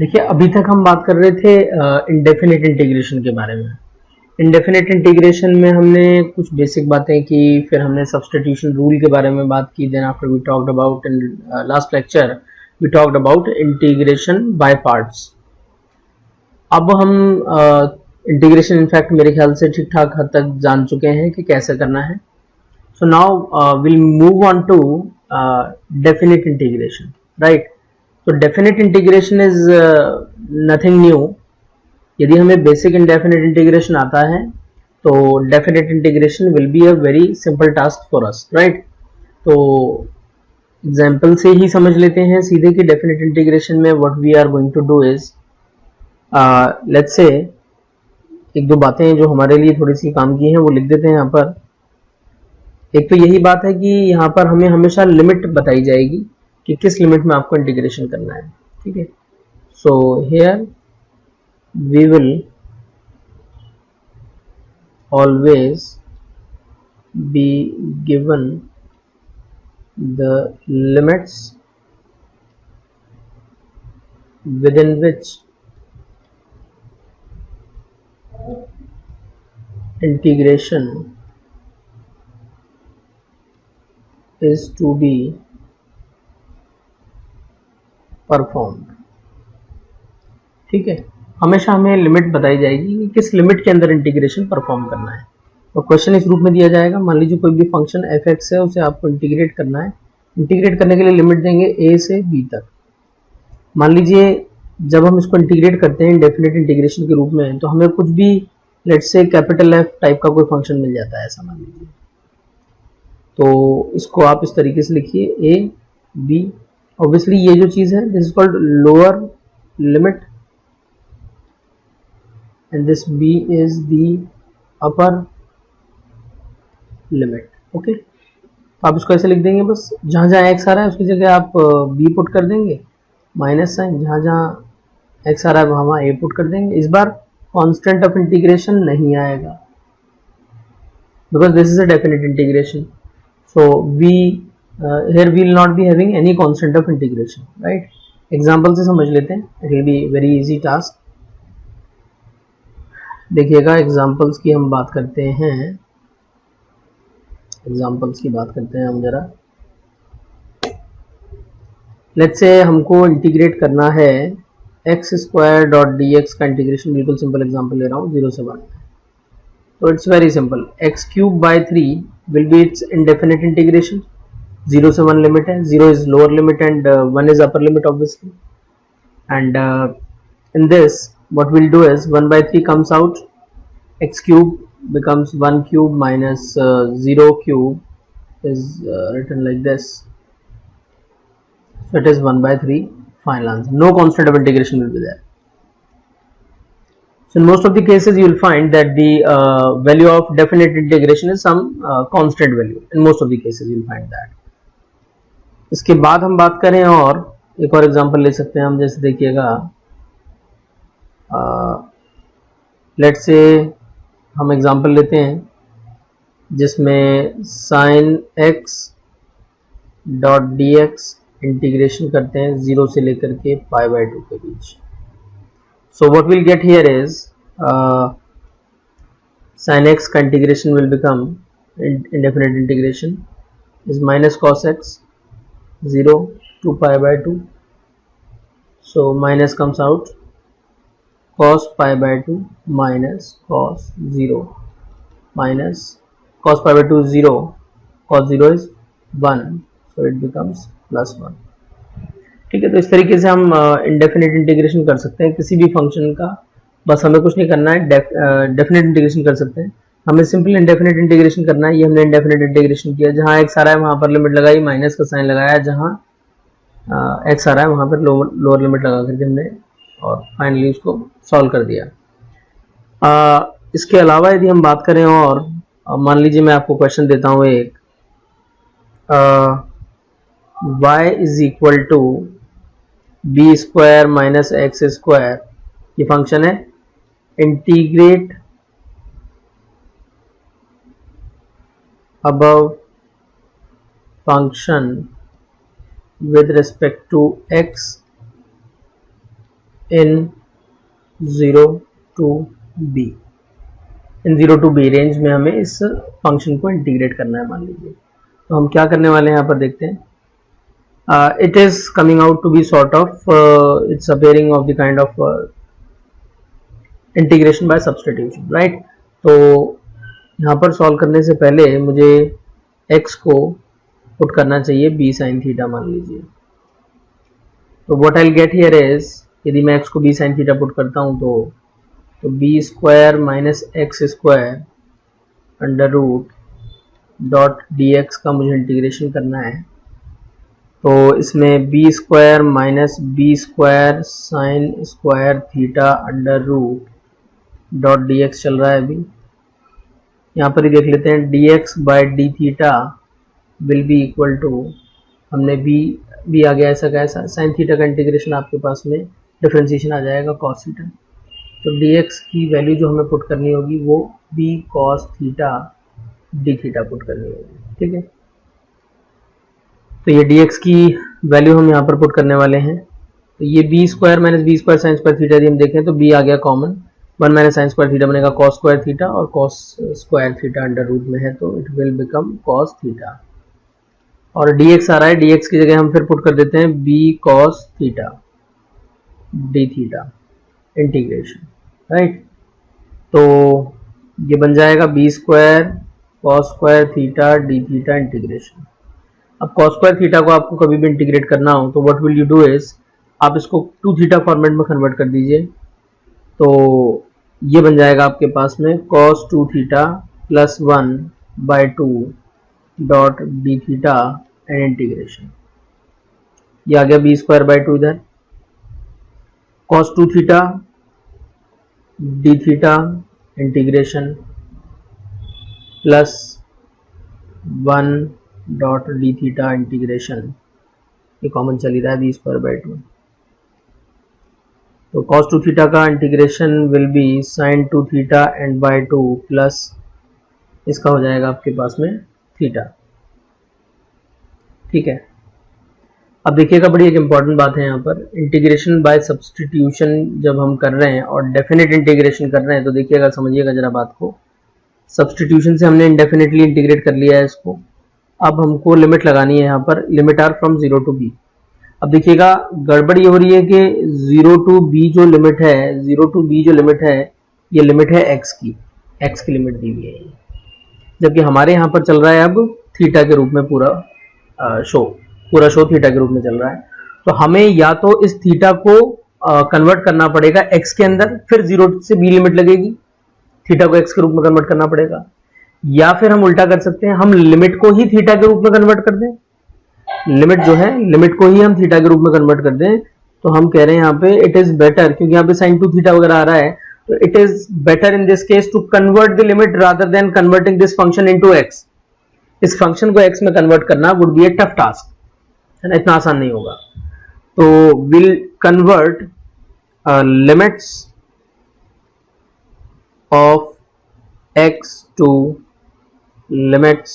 देखिए, अभी तक हम बात कर रहे थे इंडेफिनिट इंटीग्रेशन के बारे में। इंडेफिनिट इंटीग्रेशन में हमने कुछ बेसिक बातें की, फिर हमने सब्स्टिट्यूशन रूल के बारे में बात की। Then after we talked about in last lecture we talked about integration by parts. अब हम इंटीग्रेशन इनफैक्ट मेरे ख्याल से ठीक ठाक हद तक जान चुके हैं कि कैसे करना है। So now will move on to definite integration, right. तो definite integration is nothing new. यदि हमें बेसिक इंडेफिनिट इंटीग्रेशन आता है तो definite integration will be a very simple task for us, right. तो एग्जाम्पल से ही समझ लेते हैं सीधे कि डेफिनिट इंटीग्रेशन में what we are going to do is, let's say एक दो बातें जो हमारे लिए थोड़ी सी काम की हैं वो लिख देते हैं यहाँ पर। एक तो यही बात है कि यहाँ पर हमें हमेशा लिमिट बताई जाएगी कि किस लिमिट में आपको इंटीग्रेशन करना है, ठीक है। So here we will always be given the limits within which integration is to be performed, ठीक है। हमेशा हमें लिमिट बताई जाएगी कि किस लिमिट के अंदर इंटीग्रेशन परफॉर्म करना है। तो क्वेश्चन इस रूप में दिया जाएगा, मान लीजिए कोई भी फंक्शन एफ एक्स है, उसे आपको इंटीग्रेट करना है। इंटीग्रेट करने के लिए लिमिट देंगे ए से बी तक। मान लीजिए जब हम इसको इंटीग्रेट करते हैं डेफिनेट इंटीग्रेशन के रूप में, तो हमें कुछ भी let's say capital F type का कोई फंक्शन मिल जाता है, ऐसा मान लीजिए। तो इसको आप इस तरीके से लिखिए ए बी। ऑब्वियसली ये जो चीज है this is called lower limit and this b is the upper limit, okay। तो आप इसको ऐसे लिख देंगे, बस जहां जहां x आ रहा है उसकी जगह आप b पुट कर देंगे, माइनस साइन, जहां जहां x आ रहा है वहां a पुट कर देंगे। इस बार कांस्टेंट ऑफ इंटीग्रेशन नहीं आएगा because this is a definite integration, so we here we will not be having any constant of integration, right। Example से समझ लेते हैं, it will be very easy task। देखिएगा एग्जाम्पल्स की हम बात करते हैं, एग्जाम्पल्स की बात करते हैं हम जरा। लेट्स से हमको इंटीग्रेट करना है x square dot D X का इंटीग्रेशन। बिल्कुल सिंपल एग्जाम्पल ले रहा हूँ 0 से 1। तो it's very simple, x cube by 3 will be it's indefinite integration. 0 से 1 लिमिट है, 0 is lower limit and 1 is upper limit obviously. And in this what we'll do is 1 by 3 comes out, x cube becomes 1 cube minus 0 cube is written like this, so it is 1 by 3 final answer. No constant of integration will be there. So in most of the cases you will find that the value of definite integration is some constant value. In most of the cases you will find that. इसके बाद हम बात करें और एक और example ले सकते हैं हम, जैसे देखिएगा लेट्स से हम एग्जांपल लेते हैं जिसमें sine x dot D x integration करते हैं 0 से लेकर के पाई बाई 2 के बीच। So what will get here is sine x का integration will become indefinite integration is minus cos x 0 to pi by 2, so minus comes out cos pi by 2 minus cos 0 minus cos pi by 2 is 0, cos 0 is 1, so it becomes plus 1, ठीक है। तो इस तरीके से हम indefinite integration कर सकते हैं किसी भी फंक्शन का। बस हमें कुछ नहीं करना है, डेफिनेट इंटीग्रेशन कर सकते हैं। हमें सिंपल इंडेफिनिट इंटीग्रेशन करना है। ये हमने इंडेफिनिट इंटीग्रेशन किया, जहां एक्स आ रहा है वहां पर लिमिट लगाई, माइनस का साइन लगाया, जहां एक्स आ रहा है वहां पर लोअर लिमिट लगा करके हमने और फाइनली उसको सॉल्व कर दिया। इसके अलावा यदि हम बात करें और मान लीजिए मैं आपको क्वेश्चन देता हूं एक, y is equal to B square minus X square, ये फंक्शन है। Integrate above function with respect to x इन 0 to b, इन 0 to b रेंज में हमें इस फंक्शन को इंटीग्रेट करना है मान लीजिए। तो हम क्या करने वाले हैं यहाँ पर देखते हैं। It is coming out to be sort of it's appearing of the kind of integration by substitution, right? तो यहाँ पर सॉल्व करने से पहले मुझे x को पुट करना चाहिए b sin थीटा मान लीजिए। तो what I'll get here is, यदि मैं x को b sin थीटा पुट करता हूँ तो b square minus X square under root dot dx का मुझे इंटीग्रेशन करना है। तो इसमें B square minus B square sine square theta under root dot D X चल रहा है अभी। यहाँ पर ही देख लेते हैं, D X by D theta will be equal to, हमने बी आ गया ऐसा कैसा, साइन थीटा का इंटीग्रेशन आपके पास में डिफ्रेंसिएशन आ जाएगा कॉस थीटा। तो डी एक्स की वैल्यू जो हमें पुट करनी होगी वो B cos theta D theta put करनी होगी, ठीक है। तो ये dx की वैल्यू हम यहाँ पर पुट करने वाले हैं। तो ये B square minus B square sine square theta यदि हम देखें तो b आ गया common, 1 minus sine square theta बनेगा कॉस स्क्वायर थीटा, और cos square theta under root में है तो it will become cos theta. और dx आ रहा है, dx की जगह हम फिर पुट कर देते हैं b cos theta D theta integration, right. तो ये बन जाएगा b square cos square theta D theta integration. अब cos स्क्वायर थीटा को आपको कभी भी इंटीग्रेट करना हो तो what will you do is, आप इसको 2 थीटा फॉर्मेट में कन्वर्ट कर दीजिए। तो ये बन जाएगा आपके पास में cos 2 theta plus 1 by 2 dot D theta and integration. ये आ गया बी स्क्वायर बाई 2 इधर, cos 2 theta D theta integration plus 1 dot D theta integration, ये कॉमन चल ही रहा है बी स्क्वायर बाई 2। तो cos 2 थीटा का integration will B sin 2 theta and by 2 plus इसका हो जाएगा आपके पास में थीटा, ठीक है। अब देखिएगा बड़ी एक इंपॉर्टेंट बात है यहाँ पर, इंटीग्रेशन बाय सब्सटीट्यूशन जब हम कर रहे हैं और डेफिनेट इंटीग्रेशन कर रहे हैं तो देखिएगा, समझिएगा जरा बात को। सब्सटीट्यूशन से हमने इंडेफिनेटली इंटीग्रेट कर लिया है इसको, अब हमको लिमिट लगानी है यहाँ पर, limit are from 0 to b। अब देखिएगा गड़बड़ ये हो रही है कि 0 टू b जो लिमिट है, 0 टू b जो लिमिट है ये लिमिट है x की लिमिट दी हुई है, जबकि हमारे यहाँ पर चल रहा है अब थीटा के रूप में पूरा शो थीटा के रूप में चल रहा है। तो हमें या तो इस थीटा को कन्वर्ट करना पड़ेगा x के अंदर, फिर 0 से b लिमिट लगेगी, थीटा को x के रूप में कन्वर्ट करना पड़ेगा, या फिर हम उल्टा कर सकते हैं, हम लिमिट को ही थीटा के रूप में कन्वर्ट कर दें। लिमिट जो है, लिमिट को ही हम थीटा के रूप में कन्वर्ट कर दें। तो हम कह रहे हैं यहाँ पे इट इज बेटर, क्योंकि यहाँ पे sin 2 थीटा वगैरह आ रहा है, तो it is better in this case to convert the limit rather than converting this function into x। इस फंक्शन को x में कन्वर्ट करना would be a tough task, है ना, इतना आसान नहीं होगा। तो will convert limits of x to limits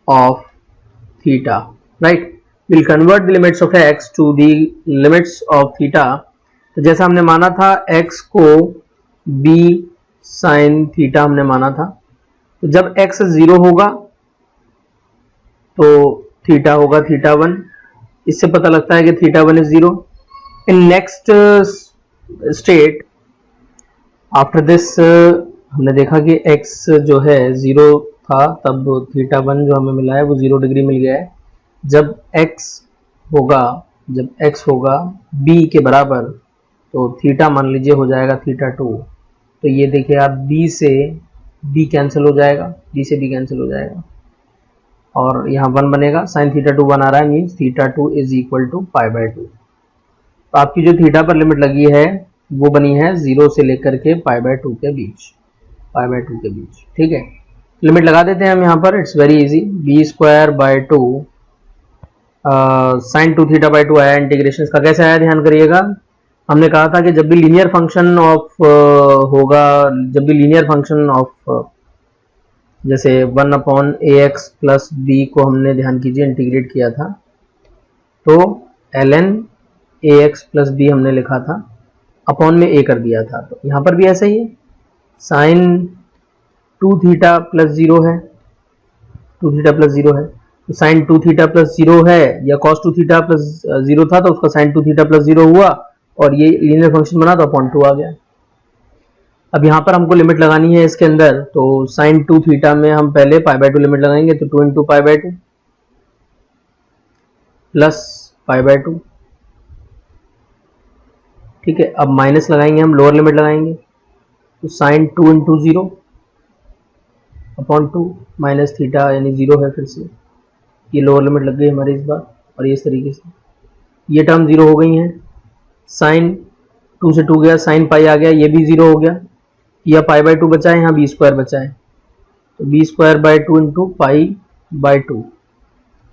of theta, right? We'll convert the limits of x to the limits of theta। तो जैसा हमने माना था x को b sin theta हमने माना था, तो जब x 0 होगा तो थीटा होगा थीटा 1। इससे पता लगता है कि theta 1 is 0। In next state after this हमने देखा कि x जो है 0 था, तब थीटा 1 जो हमें मिला है वो 0 डिग्री मिल गया है। जब x होगा b के बराबर तो थीटा मान लीजिए हो जाएगा थीटा 2। तो ये देखिए आप b से b कैंसिल हो जाएगा, b से b कैंसिल हो जाएगा और यहाँ 1 बनेगा, साइन थीटा 2 1 आ रहा है, means theta 2 is equal to pi by 2। तो आपकी जो थीटा पर लिमिट लगी है वो बनी है 0 से लेकर के पाई बाई 2 के बीच, ठीक है। लिमिट लगा देते हैं हम यहाँ पर, it's very easy. B square by 2 sine 2 theta by 2 आया, इंटीग्रेशन का कैसे आया ध्यान करिएगा। हमने कहा था कि जब भी लीनियर फंक्शन ऑफ होगा, जब भी लीनियर फंक्शन ऑफ जैसे 1 अपॉन ax प्लस b को हमने ध्यान कीजिए इंटीग्रेट किया था, तो ln ax प्लस b हमने लिखा था, अपॉन में a कर दिया था। तो यहाँ पर भी ऐसा ही है, साइन 2 थीटा प्लस 0 है, 2 थीटा प्लस 0 है, तो साइन 2 थीटा प्लस 0 है, या कॉस 2 थीटा प्लस 0 था तो उसका साइन 2 थीटा प्लस 0 हुआ और ये लीनियर फंक्शन बना तो अपॉन 2 आ गया। अब यहाँ पर हमको लिमिट लगानी है इसके अंदर, तो साइन 2 थीटा में हम पहले पाई बाय 2 लिमिट लगाएंगे, तो 2 into pi by 2 plus pi by 2, ठीक है। अब माइनस लगाएंगे, हम लोअर लिमिट लगाएंगे, तो sine 2 into 0 upon 2 minus theta यानी 0 है, फिर से ये लोअर लिमिट लग गई हमारी इस बार, और ये इस तरीके से ये टर्म 0 हो गई है। साइन 2 से 2 गया, साइन पाई आ गया, ये भी 0 हो गया, या पाई बाय 2 बचा है, यहाँ बी स्क्वायर बचा है, तो B square by 2 into pi by 2,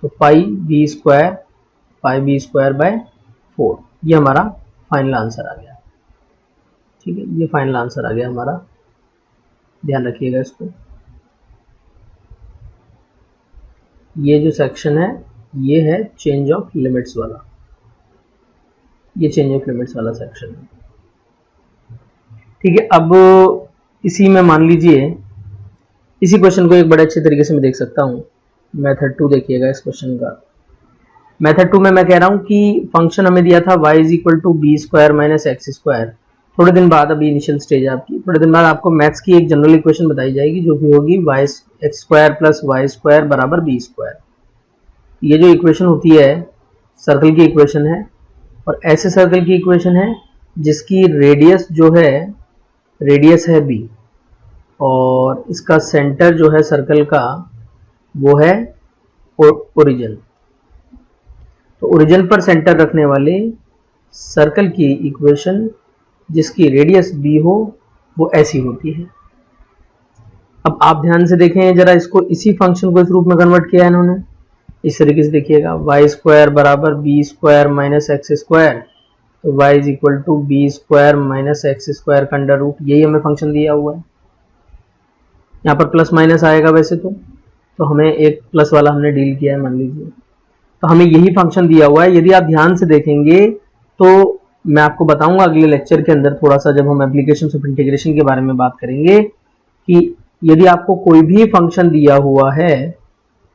तो पाई बी स्क्वायर बाय 4, ये हमारा फाइनल आंसर आ गया, ठीक है। ये फाइनल आंसर आ गया हमारा, ध्यान रखिएगा इसको। ये जो सेक्शन है ये है चेंज ऑफ लिमिट्स वाला, ये चेंज ऑफ लिमिट्स वाला सेक्शन है, ठीक है। अब इसी में मान लीजिए, इसी क्वेश्चन को एक बड़े अच्छे तरीके से मैं देख सकता हूँ। मेथड 2 देखिएगा इस क्वेश्चन का। मेथड 2 में मैं कह रहा हूँ कि फंक्शन हमें दिया था y is equal to B square minus X square. थोड़े दिन बाद, अभी इनिशियल स्टेज है आपकी, थोड़े दिन बाद आपको मैथ्स की एक जनरल इक्वेशन बताई जाएगी जो कि होगी y X square plus Y square बराबर बी स्क्वायर। ये जो इक्वेशन होती है सर्कल की इक्वेशन है, और ऐसे सर्कल की इक्वेशन है जिसकी रेडियस जो है, रेडियस है b, और इसका सेंटर जो है सर्कल का वो है ओरिजिन। तो ओरिजिन पर सेंटर रखने वाले सर्कल की इक्वेशन जिसकी रेडियस b हो वो ऐसी होती है। अब आप ध्यान से देखें जरा, इसको इसी फंक्शन को इस रूप में कन्वर्ट किया है इन्होंने, इस तरीके से देखिएगा, वाई स्क्वायर बराबर B square minus X square, तो y is equal to B square minus X square का अंडर रूट, यही हमें फंक्शन दिया हुआ है। यहाँ पर प्लस माइनस आएगा वैसे तो हमें एक प्लस वाला हमने डील किया है मान लीजिए, तो हमें यही फंक्शन दिया हुआ है। यदि आप ध्यान से देखेंगे तो मैं आपको बताऊंगा अगले लेक्चर के अंदर थोड़ा सा, जब हम एप्लीकेशंस ऑफ इंटीग्रेशन के बारे में बात करेंगे, कि यदि आपको कोई भी फंक्शन दिया हुआ है,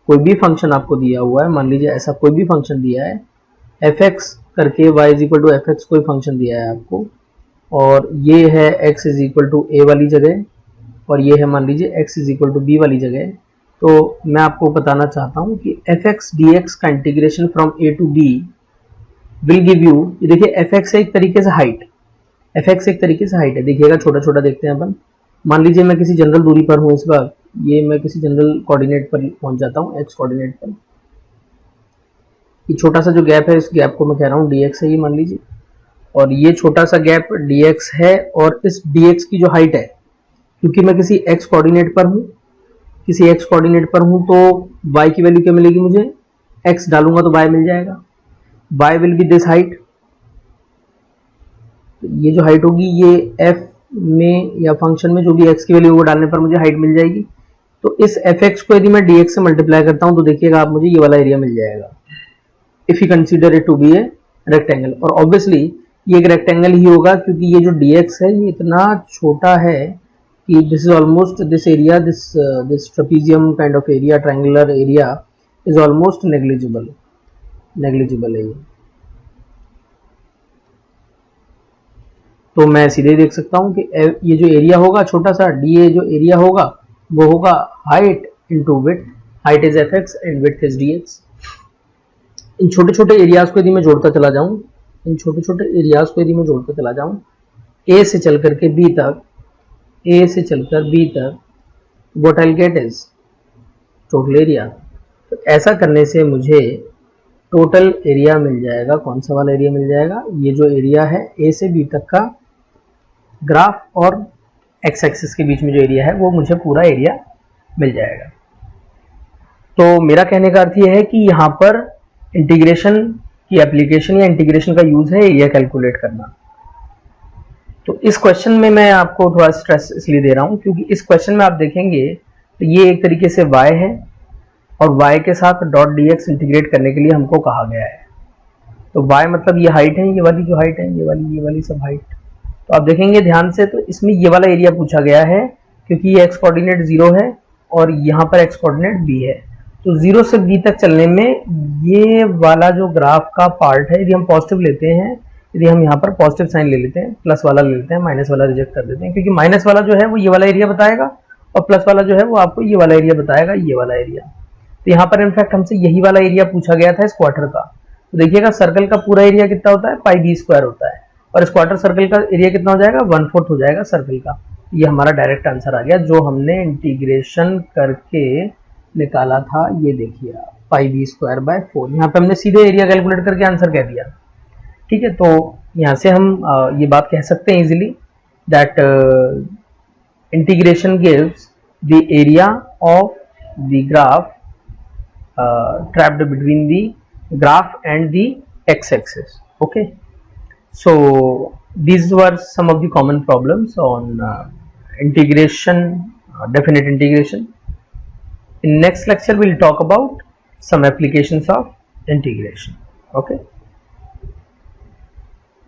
कोई भी फंक्शन आपको दिया हुआ है, मान लीजिए ऐसा कोई भी फंक्शन दिया है एफ एक्स करके, y is equal to F X कोई फंक्शन दिया है आपको, और ये है x is equal to A वाली जगह, और ये है मान लीजिए x is equal to B वाली जगह, तो मैं आपको बताना चाहता हूँ कि एफ एक्स डी एक्स का integration from A to B will give you, देखिए एफ एक्स एक तरीके से हाइट, एफ एक्स एक तरीके से हाइट है, देखिएगा छोटा छोटा देखते हैं अपन। मान लीजिए मैं किसी जनरल दूरी पर हूँ, इस बार ये मैं किसी जनरल कोऑर्डिनेट पर पहुंच जाता हूँ, एक्स कोऑर्डिनेट पर, ये छोटा सा जो गैप है इस गैप को मैं कह रहा हूँ dx है, ये मान लीजिए, और ये छोटा सा गैप dx है, और इस dx की जो हाइट है, क्योंकि मैं किसी x कोऑर्डिनेट पर हूँ, किसी x कोऑर्डिनेट पर हूँ, तो y की वैल्यू क्या मिलेगी मुझे, x डालूंगा तो y मिल जाएगा, y will be this height, ये जो हाइट होगी ये f में या फंक्शन में जो भी x की वैल्यू वो डालने पर मुझे हाइट मिल जाएगी। तो इस fx को यदि मैं dx से मल्टीप्लाई करता हूँ तो देखिएगा आप, मुझे ये वाला एरिया मिल जाएगा, if you consider it to be a rectangle, और ऑब्वियसली ये एक रेक्टेंगल ही होगा क्योंकि ये जो dx है ये इतना छोटा है कि this is almost this area, this trapezium kind of area, triangular area is almost negligible है ये। तो मैं सीधे देख सकता हूँ कि ये जो एरिया होगा छोटा सा dA जो एरिया होगा वो होगा height into width, height is fx and width is dx। इन छोटे छोटे एरियाज को यदि मैं जोड़ता चला जाऊं, इन छोटे छोटे एरियाज को यदि मैं जोड़ता चला जाऊं, ए से चल करके बी तक, ए से चलकर बी तक, what I will get is total area. तो ऐसा करने से मुझे टोटल एरिया मिल जाएगा, कौन सा वाला एरिया मिल जाएगा, ये जो एरिया है ए से बी तक का ग्राफ और एक्स एक्सिस के बीच में जो एरिया है वो मुझे पूरा एरिया मिल जाएगा। तो मेरा कहने का अर्थ ये है कि यहाँ पर इंटीग्रेशन की एप्लीकेशन या इंटीग्रेशन का यूज है एरिया कैलकुलेट करना। तो इस क्वेश्चन में मैं आपको थोड़ा स्ट्रेस इसलिए दे रहा हूँ क्योंकि इस क्वेश्चन में आप देखेंगे तो ये एक तरीके से y है और y के साथ डॉट dx इंटीग्रेट करने के लिए हमको कहा गया है। तो y मतलब ये हाइट है, ये वाली जो हाइट है, ये वाली सब हाइट, तो आप देखेंगे ध्यान से, तो इसमें ये वाला एरिया पूछा गया है क्योंकि ये एक्स कोऑर्डिनेट 0 है और यहाँ पर एक्स कोऑर्डिनेट b है। तो 0 से b तक चलने में ये वाला जो ग्राफ का पार्ट है, यदि हम पॉजिटिव लेते हैं, यदि हम यहाँ पर पॉजिटिव साइन ले लेते हैं, प्लस वाला ले लेते हैं, माइनस वाला रिजेक्ट कर देते हैं, क्योंकि माइनस वाला जो है वो ये वाला एरिया बताएगा और प्लस वाला जो है वो आपको ये वाला एरिया बताएगा, ये वाला एरिया। तो यहाँ पर इनफैक्ट हमसे यही वाला एरिया पूछा गया था इस क्वार्टर का। तो देखिएगा सर्कल का पूरा एरिया कितना होता है, पाई बी स्क्वायर होता है, और इस क्वार्टर सर्कल का एरिया कितना हो जाएगा, 1/4 हो जाएगा सर्कल का। ये हमारा डायरेक्ट आंसर आ गया जो हमने इंटीग्रेशन करके निकाला था। ये देखिए पाई बी स्क्वायर बाय 4, यहाँ पे हमने सीधे एरिया कैलकुलेट करके आंसर कह दिया। ठीक है, तो यहाँ से हम ये बात कह सकते हैं easily that integration gives the area of the graph trapped between the graph and the x-axis. Okay, so these were some of the common problems on integration, definite integration. In next lecture we'll talk about some applications of integration. Okay.